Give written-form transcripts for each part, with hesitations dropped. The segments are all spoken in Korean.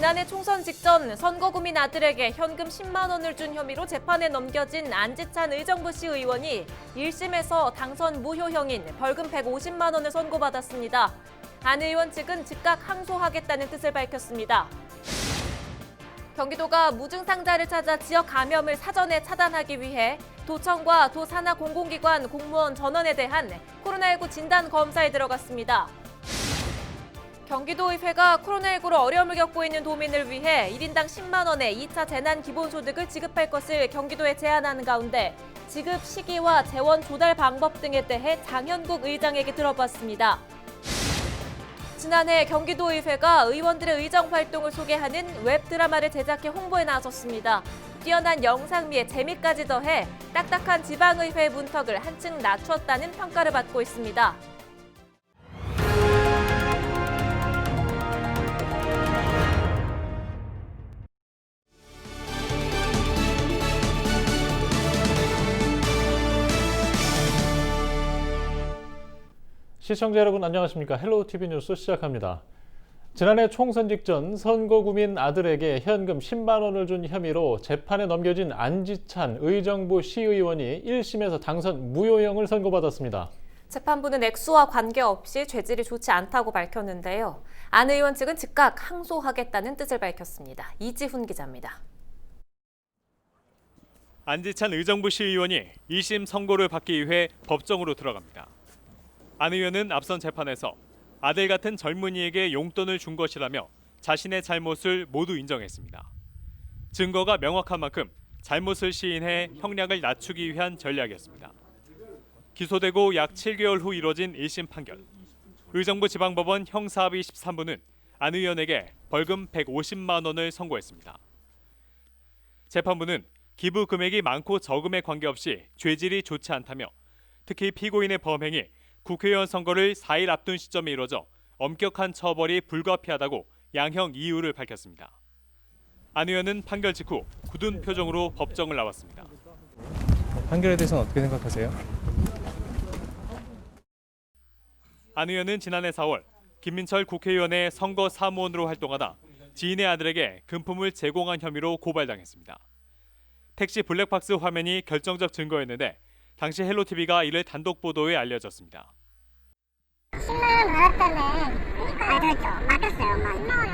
지난해 총선 직전 선거구민 아들에게 현금 10만 원을 준 혐의로 재판에 넘겨진 안지찬 의정부시 의원이 1심에서 당선 무효형인 벌금 150만 원을 선고받았습니다. 안 의원 측은 즉각 항소하겠다는 뜻을 밝혔습니다. 경기도가 무증상자를 찾아 지역 감염을 사전에 차단하기 위해 도청과 도 산하 공공기관 공무원 전원에 대한 코로나19 진단 검사에 들어갔습니다. 경기도의회가 코로나19로 어려움을 겪고 있는 도민을 위해 1인당 10만 원의 2차 재난기본소득을 지급할 것을 경기도에 제안하는 가운데 지급 시기와 재원 조달 방법 등에 대해 장현국 의장에게 들어봤습니다. 지난해 경기도의회가 의원들의 의정 활동을 소개하는 웹드라마를 제작해 홍보에 나섰습니다. 뛰어난 영상미에 재미까지 더해 딱딱한 지방의회 문턱을 한층 낮췄다는 평가를 받고 있습니다. 시청자 여러분 안녕하십니까? 헬로우TV 뉴스 시작합니다. 지난해 총선 직전 선거구민 아들에게 현금 10만 원을 준 혐의로 재판에 넘겨진 안지찬 의정부 시의원이 1심에서 당선 무효형을 선고받았습니다. 재판부는 액수와 관계없이 죄질이 좋지 않다고 밝혔는데요. 안 의원 측은 즉각 항소하겠다는 뜻을 밝혔습니다. 이지훈 기자입니다. 안지찬 의정부 시의원이 2심 선고를 받기 위해 법정으로 들어갑니다. 안 의원은 앞선 재판에서 아들 같은 젊은이에게 용돈을 준 것이라며 자신의 잘못을 모두 인정했습니다. 증거가 명확한 만큼 잘못을 시인해 형량을 낮추기 위한 전략이었습니다. 기소되고 약 7개월 후 이뤄진 1심 판결. 의정부 지방법원 형사합의 13부는 안 의원에게 벌금 150만 원을 선고했습니다. 재판부는 기부 금액이 많고 적음에 관계없이 죄질이 좋지 않다며 특히 피고인의 범행이 국회의원 선거를 4일 앞둔 시점에 이뤄져 엄격한 처벌이 불가피하다고 양형 이유를 밝혔습니다. 안 의원은 판결 직후 굳은 표정으로 법정을 나왔습니다. 판결에 대해서는 어떻게 생각하세요? 안 의원은 지난해 4월 김민철 국회의원의 선거 사무원으로 활동하다 지인의 아들에게 금품을 제공한 혐의로 고발당했습니다. 택시 블랙박스 화면이 결정적 증거였는데 당시 헬로TV가 이를 단독 보도에 알려졌습니다. 10만 원 받았다네. 그러니까 알았죠. 맡겼어요. 엄마 10만 원이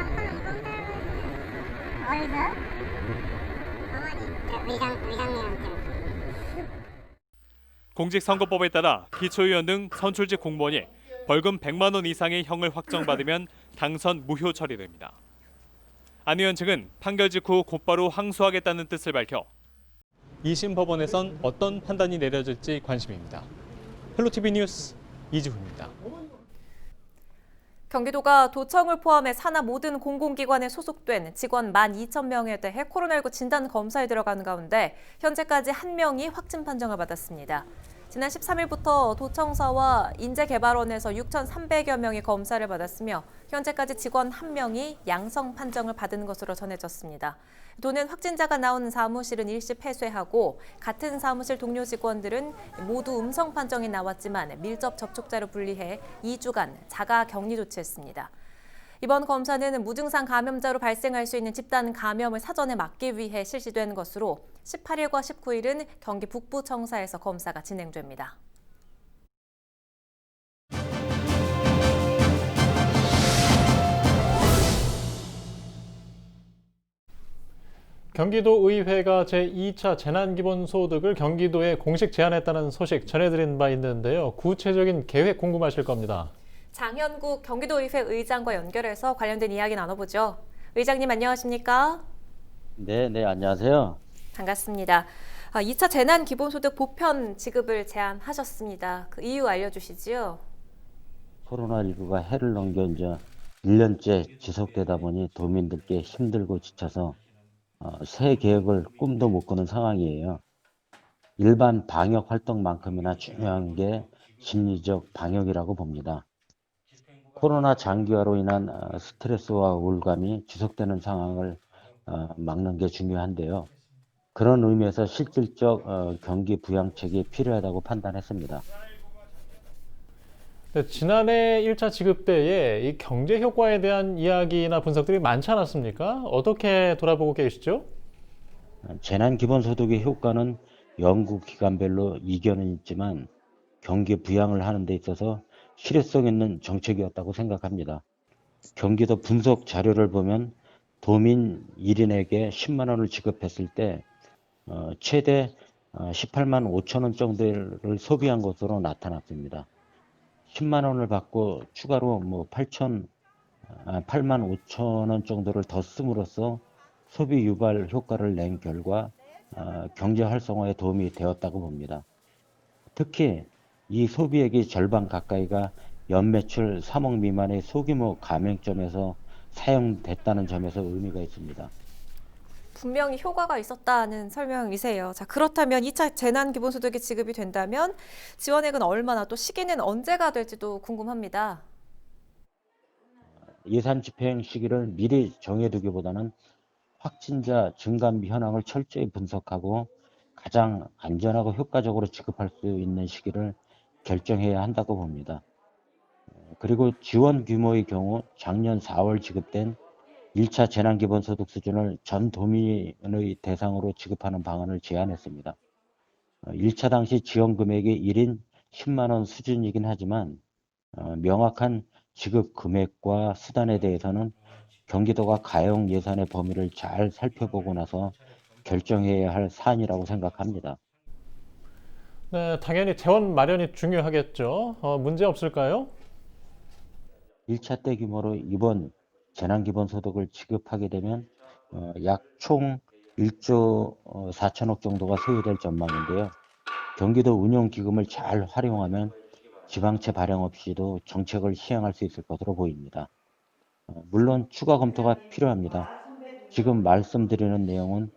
어디서? 어머니. 의장님한테. 공직선거법에 따라 기초의원 등 선출직 공무원이 벌금 100만 원 이상의 형을 확정받으면 당선 무효 처리됩니다. 안 의원 측은 판결 직후 곧바로 항소하겠다는 뜻을 밝혀 2심 법원에선 어떤 판단이 내려질지 관심입니다. 헬로TV 뉴스 이지훈입니다. 경기도가 도청을 포함해 산하 모든 공공기관에 소속된 직원 12,000명에 대해 코로나19 진단 검사에 들어가는 가운데 현재까지 1명이 확진 판정을 받았습니다. 지난 13일부터 도청사와 인재개발원에서 6,300여 명이 검사를 받았으며 현재까지 직원 1명이 양성 판정을 받은 것으로 전해졌습니다. 도는 확진자가 나온 사무실은 일시 폐쇄하고 같은 사무실 동료 직원들은 모두 음성 판정이 나왔지만 밀접 접촉자로 분리해 2주간 자가 격리 조치했습니다. 이번 검사는 무증상 감염자로 발생할 수 있는 집단 감염을 사전에 막기 위해 실시된 것으로 18일과 19일은 경기 북부청사에서 검사가 진행됩니다. 경기도의회가 제2차 재난기본소득을 경기도에 공식 제안했다는 소식 전해드린 바 있는데요. 구체적인 계획 궁금하실 겁니다. 장현국 경기도의회 의장과 연결해서 관련된 이야기 나눠보죠. 의장님 안녕하십니까? 네, 안녕하세요. 반갑습니다. 2차 재난기본소득 보편 지급을 제안하셨습니다. 그 이유 알려주시지요? 코로나19가 해를 넘겨 이제 1년째 지속되다 보니 도민들께 힘들고 지쳐서 새 계획을 꿈도 못 꾸는 상황이에요. 일반 방역 활동만큼이나 중요한 게 심리적 방역이라고 봅니다. 코로나 장기화로 인한 스트레스와 우울감이 지속되는 상황을 막는 게 중요한데요. 그런 의미에서 실질적 경기 부양책이 필요하다고 판단했습니다. 네, 지난해 1차 지급 때에 이 경제 효과에 대한 이야기나 분석들이 많지 않았습니까? 어떻게 돌아보고 계시죠? 재난기본소득의 효과는 연구 기관별로 이견은 있지만 경기 부양을 하는 데 있어서 실효성 있는 정책이었다고 생각합니다. 경기도 분석 자료를 보면 도민 1인에게 10만 원을 지급했을 때 최대 18만 5천 원 정도를 소비한 것으로 나타났습니다. 10만 원을 받고 추가로 8만 5천 원 정도를 더 씀으로써 소비 유발 효과를 낸 결과 경제 활성화에 도움이 되었다고 봅니다. 특히 이 소비액의 절반 가까이가 연매출 3억 미만의 소규모 가맹점에서 사용됐다는 점에서 의미가 있습니다. 분명히 효과가 있었다는 설명이세요. 자, 그렇다면 2차 재난기본소득이 지급이 된다면 지원액은 얼마나 또 시기는 언제가 될지도 궁금합니다. 예산 집행 시기를 미리 정해두기보다는 확진자 증감 현황을 철저히 분석하고 가장 안전하고 효과적으로 지급할 수 있는 시기를 결정해야 한다고 봅니다. 그리고 지원 규모의 경우 작년 4월 지급된 1차 재난기본소득 수준을 전 도민의 대상으로 지급하는 방안을 제안했습니다. 1차 당시 지원 금액이 1인 10만 원 수준이긴 하지만 명확한 지급 금액과 수단에 대해서는 경기도가 가용 예산의 범위를 잘 살펴보고 나서 결정해야 할 사안이라고 생각합니다. 네, 당연히 재원 마련이 중요하겠죠. 문제 없을까요? 1차 때 규모로 이번 재난기본소득을 지급하게 되면 약 총 1조 4천억 정도가 소요될 전망인데요. 경기도 운용기금을 잘 활용하면 지방채 발행 없이도 정책을 시행할 수 있을 것으로 보입니다. 물론 추가 검토가 필요합니다. 지금 말씀드리는 내용은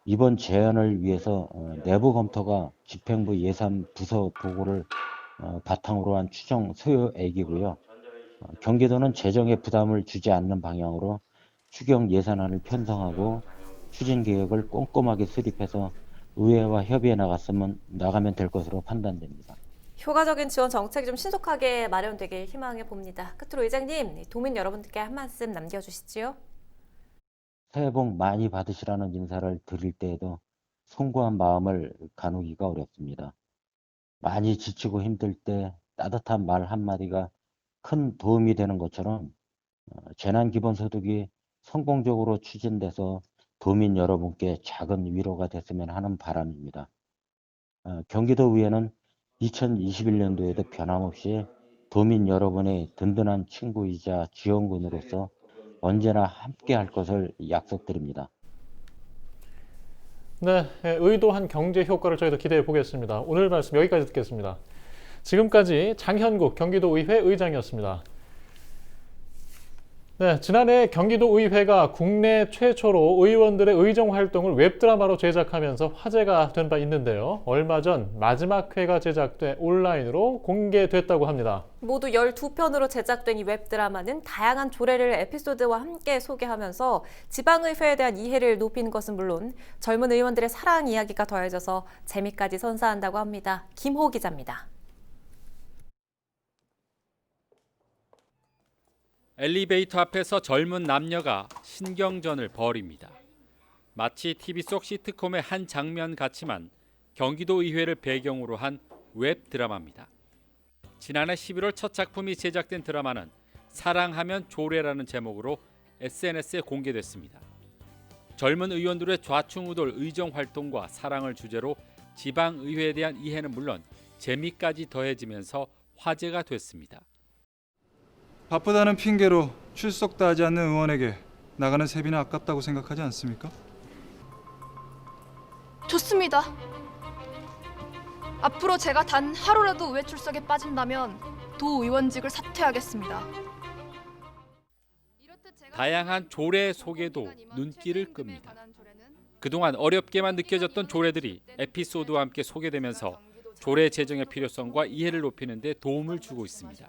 이번 제안을 위해서 내부 검토가 집행부 예산 부서 보고를 바탕으로 한 추정 소요액이고요. 경기도는 재정에 부담을 주지 않는 방향으로 추경 예산안을 편성하고 추진 계획을 꼼꼼하게 수립해서 의회와 협의해 나가면 될 것으로 판단됩니다. 효과적인 지원 정책이 좀 신속하게 마련되길 희망해 봅니다. 끝으로 의장님, 도민 여러분들께 한 말씀 남겨주시지요. 새해 복 많이 받으시라는 인사를 드릴 때에도 송구한 마음을 가누기가 어렵습니다. 많이 지치고 힘들 때 따뜻한 말 한마디가 큰 도움이 되는 것처럼 재난기본소득이 성공적으로 추진돼서 도민 여러분께 작은 위로가 됐으면 하는 바람입니다. 경기도의회는 2021년도에도 변함없이 도민 여러분의 든든한 친구이자 지원군으로서 언제나 함께 할 것을 약속드립니다. 네, 의도한 경제 효과를 저희도 기대해 보겠습니다. 오늘 말씀 여기까지 듣겠습니다. 지금까지 장현국 경기도의회 의장이었습니다. 네, 지난해 경기도의회가 국내 최초로 의원들의 의정 활동을 웹드라마로 제작하면서 화제가 된 바 있는데요. 얼마 전 마지막 회가 제작돼 온라인으로 공개됐다고 합니다. 모두 12편으로 제작된 이 웹드라마는 다양한 조례를 에피소드와 함께 소개하면서 지방의회에 대한 이해를 높이는 것은 물론 젊은 의원들의 사랑 이야기가 더해져서 재미까지 선사한다고 합니다. 김호 기자입니다. 엘리베이터 앞에서 젊은 남녀가 신경전을 벌입니다. 마치 TV 속 시트콤의 한 장면 같지만 경기도 의회를 배경으로 한 웹드라마입니다. 지난해 11월 첫 작품이 제작된 드라마는 사랑하면 조례라는 제목으로 SNS에 공개됐습니다. 젊은 의원들의 좌충우돌 의정 활동과 사랑을 주제로 지방의회에 대한 이해는 물론 재미까지 더해지면서 화제가 됐습니다. 바쁘다는 핑계로 출석도 하지 않는 의원에게 나가는 세비는 아깝다고 생각하지 않습니까? 좋습니다. 앞으로 제가 단 하루라도 의회 출석에 빠진다면 도의원직을 사퇴하겠습니다. 다양한 조례 소개도 눈길을 끕니다. 그동안 어렵게만 느껴졌던 조례들이 에피소드와 함께 소개되면서 조례 제정의 필요성과 이해를 높이는 데 도움을 주고 있습니다.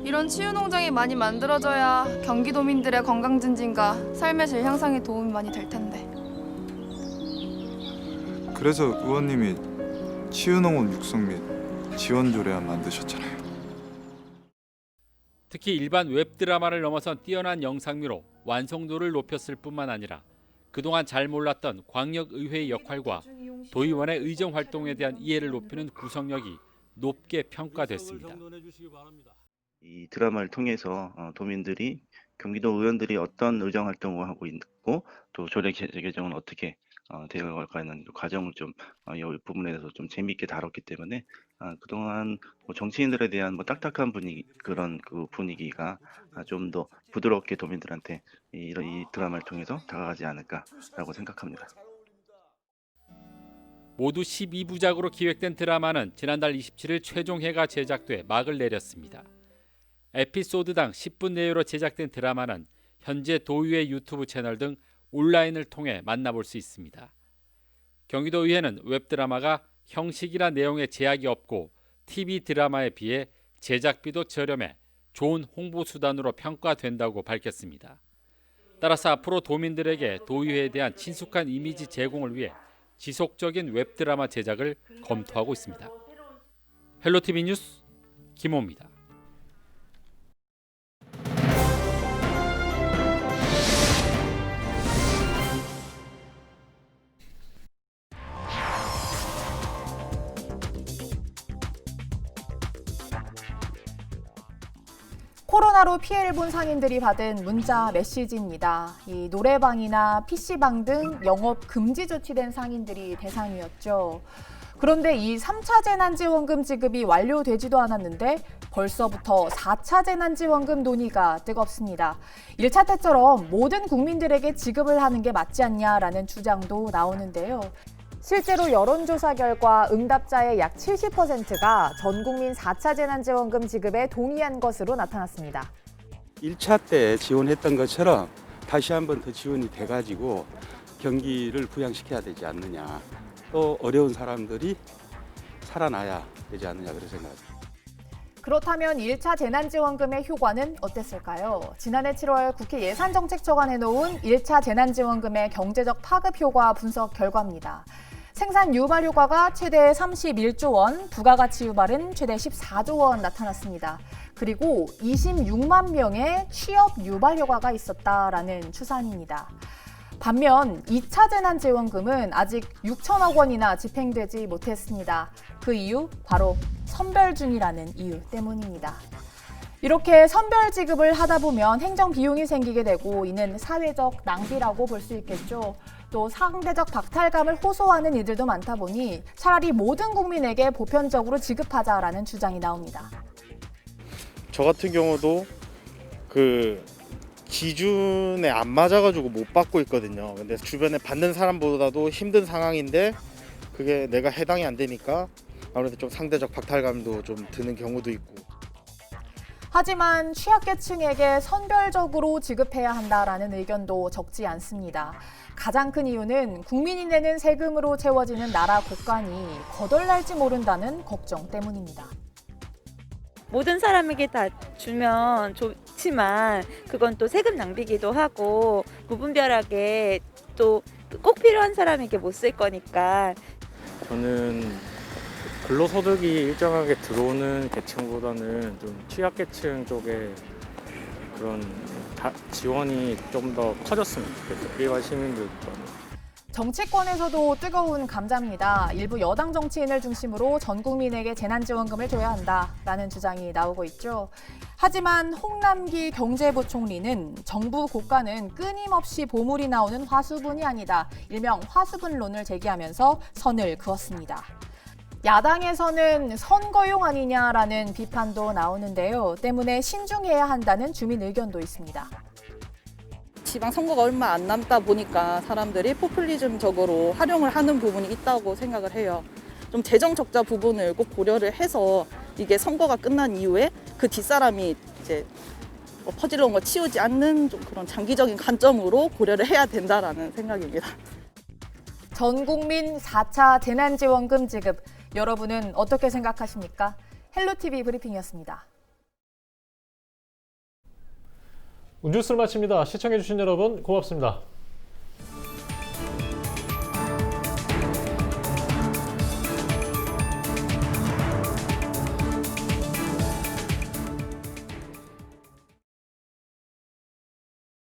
이런 치유농장이 많이 만들어져야 경기도민들의 건강 증진과 삶의 질 향상에 도움이 많이 될 텐데. 그래서 의원님이 치유농원 육성 및 지원 조례안 만드셨잖아요. 특히 일반 웹드라마를 넘어선 뛰어난 영상미로 완성도를 높였을 뿐만 아니라 그동안 잘 몰랐던 광역의회의 역할과 도의원의 의정 활동에 대한 이해를 높이는 구성력이 높게 평가됐습니다. 이 드라마를 통해서 도민들이 경기도 의원들이 어떤 의정 활동을 하고 있고 또 조례 개정은 어떻게 되어갈까는 과정을 좀 이 부분에 대해서 좀 재미있게 다뤘기 때문에 그동안 뭐 정치인들에 대한 뭐 딱딱한 분위기 그런 그 분위기가 좀 더 부드럽게 도민들한테 이 드라마를 통해서 다가가지 않을까라고 생각합니다. 모두 12부작으로 기획된 드라마는 지난달 27일 최종회가 제작돼 막을 내렸습니다. 에피소드당 10분 내외로 제작된 드라마는 현재 도의회 유튜브 채널 등 온라인을 통해 만나볼 수 있습니다. 경기도의회는 웹드라마가 형식이나 내용에 제약이 없고 TV 드라마에 비해 제작비도 저렴해 좋은 홍보 수단으로 평가된다고 밝혔습니다. 따라서 앞으로 도민들에게 도의회에 대한 친숙한 이미지 제공을 위해 지속적인 웹드라마 제작을 검토하고 있습니다. 헬로티비 뉴스 김호입니다. 코로나로 피해를 본 상인들이 받은 문자 메시지입니다. 이 노래방이나 PC방 등 영업 금지 조치된 상인들이 대상이었죠. 그런데 이 3차 재난지원금 지급이 완료되지도 않았는데 벌써부터 4차 재난지원금 논의가 뜨겁습니다. 1차 때처럼 모든 국민들에게 지급을 하는 게 맞지 않냐라는 주장도 나오는데요. 실제로 여론조사 결과 응답자의 약 70%가 전 국민 4차 재난지원금 지급에 동의한 것으로 나타났습니다. 1차 때 지원했던 것처럼 다시 한 번 더 지원이 돼가지고 경기를 부양시켜야 되지 않느냐. 또 어려운 사람들이 살아나야 되지 않느냐 그런 생각입니다. 그렇다면 1차 재난지원금의 효과는 어땠을까요? 지난해 7월 국회 예산정책처가 내놓은 1차 재난지원금의 경제적 파급 효과 분석 결과입니다. 생산 유발 효과가 최대 31조 원, 부가가치 유발은 최대 14조 원 나타났습니다. 그리고 26만 명의 취업 유발 효과가 있었다라는 추산입니다. 반면 2차 재난지원금은 아직 6천억 원이나 집행되지 못했습니다. 그 이유 바로 선별 중이라는 이유 때문입니다. 이렇게 선별 지급을 하다 보면 행정 비용이 생기게 되고 이는 사회적 낭비라고 볼 수 있겠죠. 또 상대적 박탈감을 호소하는 이들도 많다 보니 차라리 모든 국민에게 보편적으로 지급하자라는 주장이 나옵니다. 저 같은 경우도 그 기준에 안 맞아가지고 못 받고 있거든요. 근데 주변에 받는 사람보다도 힘든 상황인데 그게 내가 해당이 안 되니까 아무래도 좀 상대적 박탈감도 좀 드는 경우도 있고. 하지만 취약계층에게 선별적으로 지급해야 한다라는 의견도 적지 않습니다. 가장 큰 이유는 국민이 내는 세금으로 채워지는 나라 곳간이 거덜날지 모른다는 걱정 때문입니다. 모든 사람에게 다 주면 좋지만 그건 또 세금 낭비기도 하고 무분별하게 또 꼭 필요한 사람에게 못 쓸 거니까. 저는 근로소득이 일정하게 들어오는 계층보다는 좀 취약계층 쪽에 그런 지원이 좀 더 커졌으면 좋겠어요. 일반 시민들도. 정치권에서도 뜨거운 감자입니다. 일부 여당 정치인을 중심으로 전 국민에게 재난지원금을 줘야 한다라는 주장이 나오고 있죠. 하지만 홍남기 경제부총리는 정부 고가는 끊임없이 보물이 나오는 화수분이 아니다. 일명 화수분론을 제기하면서 선을 그었습니다. 야당에서는 선거용 아니냐라는 비판도 나오는데요. 때문에 신중해야 한다는 주민 의견도 있습니다. 지방선거가 얼마 안 남다 보니까 사람들이 포퓰리즘적으로 활용을 하는 부분이 있다고 생각을 해요. 좀 재정 적자 부분을 꼭 고려를 해서 이게 선거가 끝난 이후에 그 뒷사람이 이제 퍼질러 온 거 치우지 않는 좀 그런 장기적인 관점으로 고려를 해야 된다라는 생각입니다. 전 국민 4차 재난지원금 지급, 여러분은 어떻게 생각하십니까? 헬로티비 브리핑이었습니다. 뉴스를 마칩니다. 시청해주신 여러분 고맙습니다.